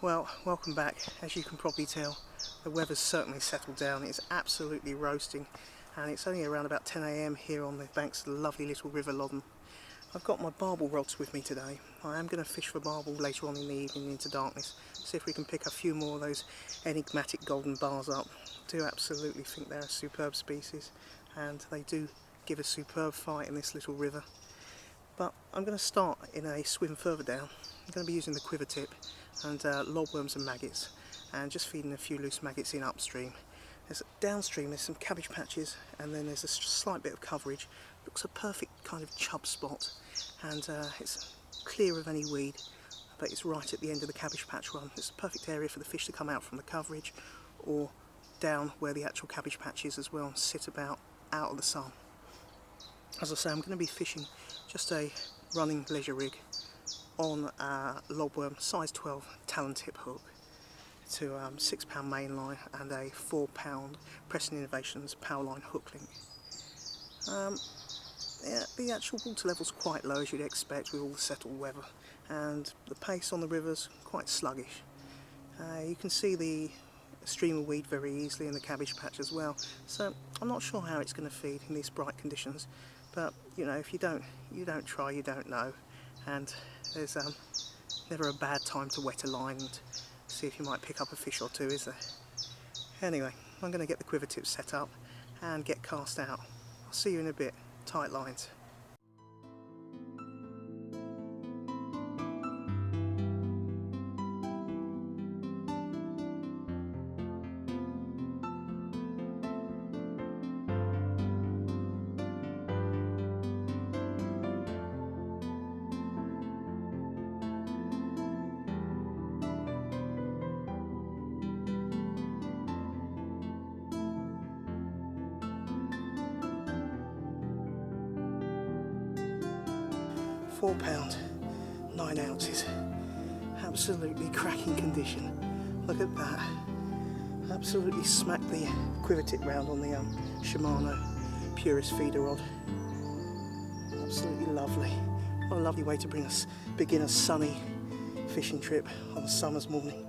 Well, welcome back. As you can probably tell, the weather's certainly settled down. It's absolutely roasting, and it's only around about 10 AM here on the banks of the lovely little river Loddon. I've got my barbel rods with me today. I am going to fish for barbel later on in the evening into darkness, see if we can pick a few more of those enigmatic golden bars up. I do absolutely think they're a superb species, and they do give a superb fight in this little river. But I'm going to start in a swim further down. I'm going to be using the quiver tip and lobworms and maggots, and just feeding a few loose maggots in upstream. Downstream there's some cabbage patches, and then there's a slight bit of coverage. Looks a perfect kind of chub spot, and it's clear of any weed, but it's right at the end of the cabbage patch run. It's a perfect area for the fish to come out from the coverage, or down where the actual cabbage patch is as well, and sit about out of the sun. As I say, I'm going to be fishing just a running leisure rig on a lobworm size 12 talon tip hook to £6 main line and a £4 Preston Innovations power line hook link. Yeah, the actual water level's quite low, as you'd expect with all the settled weather, and the pace on the river's quite sluggish. You can see the stream of weed very easily in the cabbage patch as well, so I'm not sure how it's going to feed in these bright conditions, but you know, if you don't try, you don't know, and there's never a bad time to wet a line and see if you might pick up a fish or two, is there? Anyway, I'm going to get the quiver tip set up and get cast out. I'll see you in a bit. Tight lines. £4, 9 ounces. Absolutely cracking condition. Look at that. Absolutely smacked the quiver tip round on the Shimano Purist feeder rod. Absolutely lovely. What a lovely way to begin a sunny fishing trip on a summer's morning.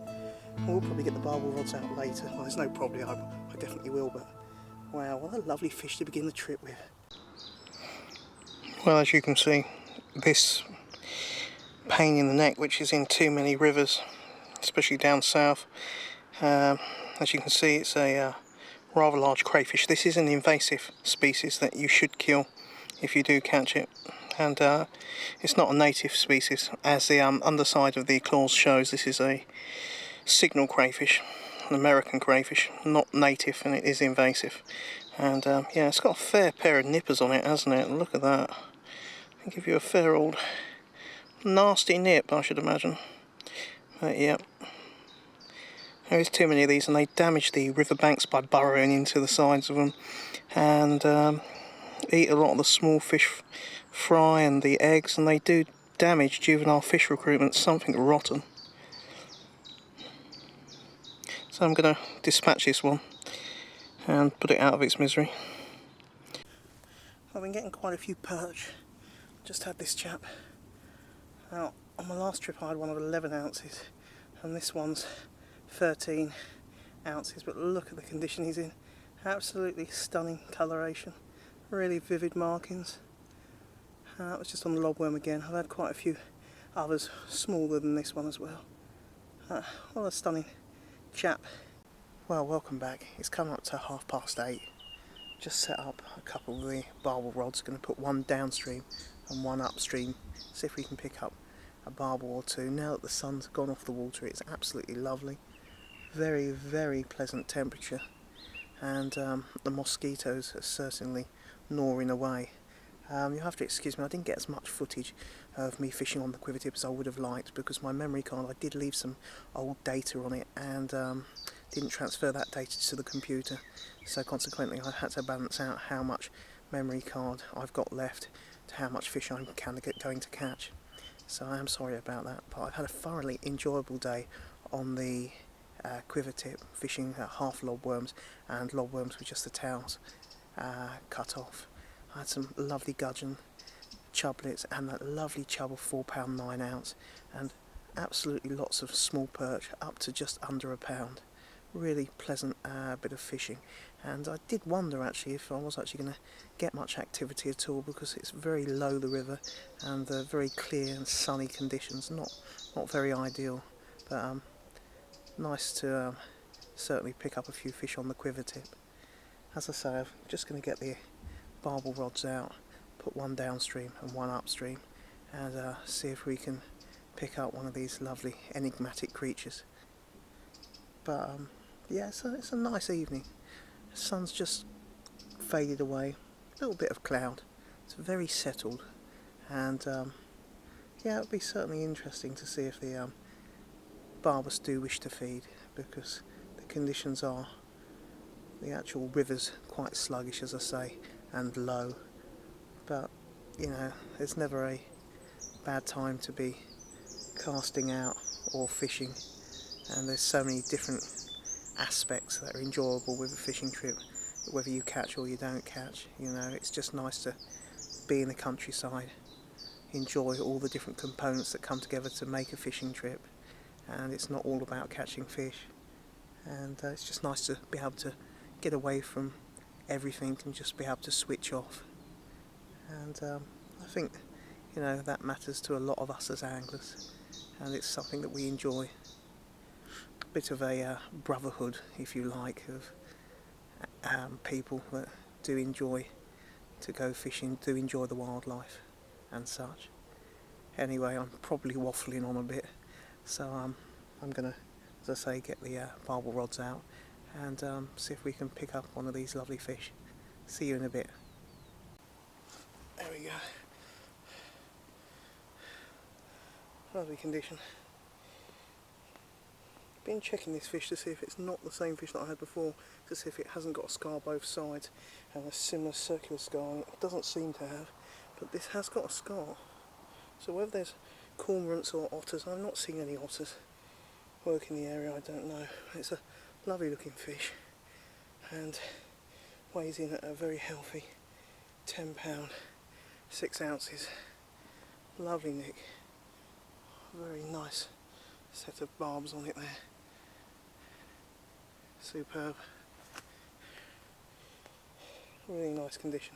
We'll probably get the barbel rods out later. Well, there's no probably, I definitely will, but wow, what a lovely fish to begin the trip with. Well, as you can see, this pain in the neck, which is in too many rivers, especially down south, as you can see, it's a rather large crayfish. This is an invasive species that you should kill if you do catch it, and it's not a native species, as the underside of the claws shows. This is a signal crayfish, an American crayfish, not native, and it is invasive. And yeah, it's got a fair pair of nippers on it, hasn't it? Look at that. Give you a fair old nasty nip, I should imagine. But yeah, there is too many of these, and they damage the riverbanks by burrowing into the sides of them, and eat a lot of the small fish fry and the eggs, and they do damage juvenile fish recruitment, something rotten. So I'm going to dispatch this one and put it out of its misery. I've been getting quite a few perch. Just had this chap. Now, on my last trip I had one of 11 ounces, and this one's 13 ounces, but look at the condition he's in. Absolutely stunning coloration, really vivid markings. That was just on the lobworm again. I've had quite a few others smaller than this one as well. What a stunning chap. Well, welcome back. It's coming up to 8:30. Just set up a couple of the barbel rods. Going to put one downstream and one upstream, see if we can pick up a barbel or two. Now that the sun's gone off the water, it's absolutely lovely. Very, very pleasant temperature, and the mosquitoes are certainly gnawing away. You'll have to excuse me, I didn't get as much footage of me fishing on the quiver tip as I would have liked, because my memory card, I did leave some old data on it, and didn't transfer that data to the computer, so consequently I had to balance out how much memory card I've got left to how much fish I'm going to catch. So I am sorry about that, but I've had a thoroughly enjoyable day on the quiver tip, fishing half lobworms and lobworms with just the tails cut off. I had some lovely gudgeon chublets and that lovely chub of £4, 9 ounce, and absolutely lots of small perch, up to just under a pound. Really pleasant bit of fishing, and I did wonder actually if I was actually going to get much activity at all, because it's very low, the river, and very clear and sunny conditions, not very ideal, but nice to certainly pick up a few fish on the quiver tip. As I say, I'm just going to get the barbel rods out, put one downstream and one upstream, and see if we can pick up one of these lovely enigmatic creatures. But yeah, it's a nice evening. The sun's just faded away, a little bit of cloud. It's very settled, and yeah, it would be certainly interesting to see if the barbers do wish to feed, because the conditions are, the actual river's quite sluggish, as I say, and low. But you know, there's never a bad time to be casting out or fishing, and there's so many different aspects that are enjoyable with a fishing trip, whether you catch or you don't catch. You know, it's just nice to be in the countryside, enjoy all the different components that come together to make a fishing trip, and it's not all about catching fish, and it's just nice to be able to get away from everything and just be able to switch off. And I think, you know, that matters to a lot of us as anglers, and it's something that we enjoy. A bit of a brotherhood, if you like, of people that do enjoy to go fishing, do enjoy the wildlife and such. Anyway, I'm probably waffling on a bit, so I'm going to, as I say, get the barbel rods out and see if we can pick up one of these lovely fish. See you in a bit. There we go. Lovely condition. Been checking this fish to see if it's not the same fish that I had before, to see if it hasn't got a scar both sides and a similar circular scar on it. It doesn't seem to have, but this has got a scar. So whether there's cormorants or otters, I'm not seeing any otters work in the area, I don't know. It's a lovely looking fish and weighs in at a very healthy £10, 6 ounces. Lovely nick. Very nice set of barbs on it there. Superb. Really nice condition.